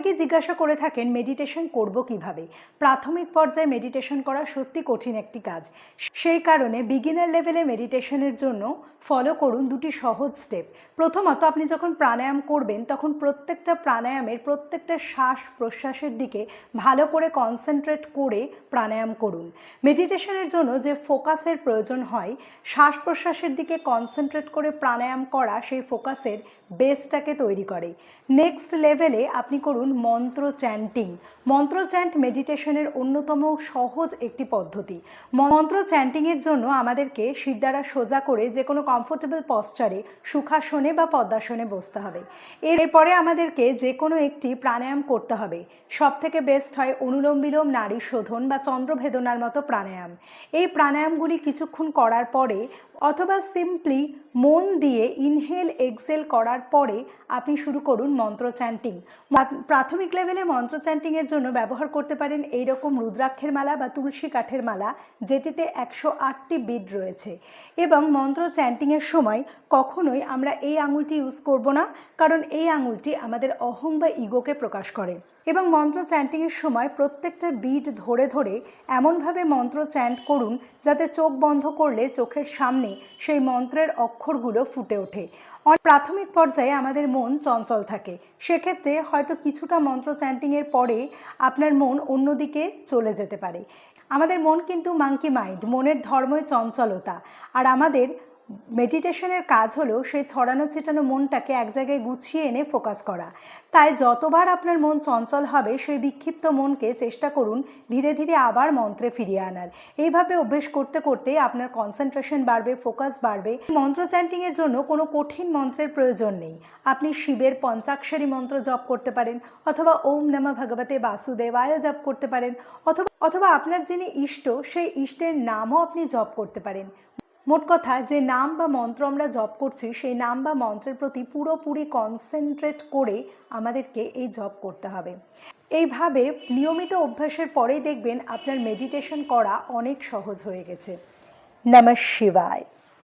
অনেকেই জিজ্ঞাসা করে থাকেন মেডিটেশন করব কিভাবে। প্রাথমিক পর্যায়ে মেডিটেশন করা সত্যি কঠিন একটি কাজ। সেই কারণে বিগিনার লেভেলে মেডিটেশনের জন্য ফলো করুন দুটি সহজ স্টেপ। প্রথমত, আপনি যখন প্রাণায়াম করবেন তখন প্রত্যেকটা প্রাণায়ামের প্রত্যেকটা শ্বাস প্রশ্বাসের দিকে ভালো করে কনসেন্ট্রেট করে প্রাণায়াম করুন। মেডিটেশনের জন্য যে ফোকাসের প্রয়োজন হয়, শ্বাস প্রশ্বাসের দিকে কনসেন্ট্রেট করে প্রাণায়াম করা সেই ফোকাসের বেসটাকে তৈরি করে। নেক্সট লেভেলে আপনি করুন মন্ত্র চ্যান্টিং। মন্ত্র চ্যান্ট মেডিটেশনের অন্যতম সহজ একটি পদ্ধতি। মন্ত্র চ্যান্টিংয়ের জন্য আমাদেরকে শিরদাঁড়া সোজা করে যে কোনো কমফোর্টেবল পশ্চারে সুখাসনে বা পদ্মাসনে বসতে হবে। এরপরে আমাদেরকে যে কোনো একটি প্রাণায়াম করতে হবে। সব থেকে বেস্ট হয় অনুলোম বিলোম, নাড়ি শোধন বা চন্দ্রভেদনার মতো প্রাণায়াম। এই প্রাণায়ামগুলি কিছুক্ষণ করার পরে অথবা সিম্পলি মন দিয়ে ইনহেল এক্সেল করার পরে আপনি শুরু করুন মন্ত্র চ্যান্টিং। প্রাথমিক লেভেলে মন্ত্র চ্যান্টিংয়ের জন্য ব্যবহার করতে পারেন এইরকম রুদ্রাক্ষের মালা বা তুলসী কাঠের মালা, যেটিতে 108টি বিড রয়েছে। এবং মন্ত্র চ্যান্টিংয়ের সময় কখনোই আমরা এই আঙুলটি ইউজ করব না, কারণ এই আঙুলটি আমাদের অহং বা ইগোকে প্রকাশ করে। এবং মন্ত্র চ্যান্টিংয়ের সময় প্রত্যেকটা বিড ধরে ধরে এমনভাবে মন্ত্র চ্যান্ট করুন যাতে চোখ বন্ধ করলে চোখের সামনে সেই মন্ত্রের অক্ষরগুলো ফুটে ওঠে। প্রাথমিক পর্যায়ে আমাদের মন চঞ্চল থাকে, সেক্ষেত্রে হয়তো কিছুটা মন্ত্র চ্যান্টিংয়ের পরে আপনার মন অন্যদিকে চলে যেতে পারে। আমাদের মন কিন্তু মাঙ্কি মাইন্ড, মনের ধর্মই চঞ্চলতা। আর আমাদের মেডিটেশনের কাজ হলো সেই ছড়ানো ছিটানো মনটাকে এক জায়গায় গুছিয়ে এনে ফোকাস করা। তাই যতবার আপনার মন চঞ্চল হবে সেই বিক্ষিপ্ত মনকে চেষ্টা করুন ধীরে ধীরে আবার মন্ত্রে ফিরিয়ে আনার। এইভাবে অভ্যেস করতে করতে আপনার কনসেন্ট্রেশন বাড়বে, ফোকাস বাড়বে। মন্ত্র চ্যান্টিংয়ের জন্য কোনো কঠিন মন্ত্রের প্রয়োজন নেই। আপনি শিবের পঞ্চাক্ষরী মন্ত্র জপ করতে পারেন, অথবা ওম নমঃ ভগবতে বাসুদেবায় জপ করতে পারেন, অথবা আপনার যিনি ইষ্ট সেই ইষ্টের নামও আপনি জপ করতে পারেন। মোট কথা, যে নাম বা মন্ত্র আমরা জপ করছি সেই নাম বা মন্ত্রের প্রতি পুরোপুরি কনসেন্ট্রেট করে আমাদেরকে এই জপ করতে হবে। এইভাবে নিয়মিত অভ্যাসের পরেই দেখবেন আপনার মেডিটেশন করা অনেক সহজ হয়ে গেছে। নমঃ শিবায়।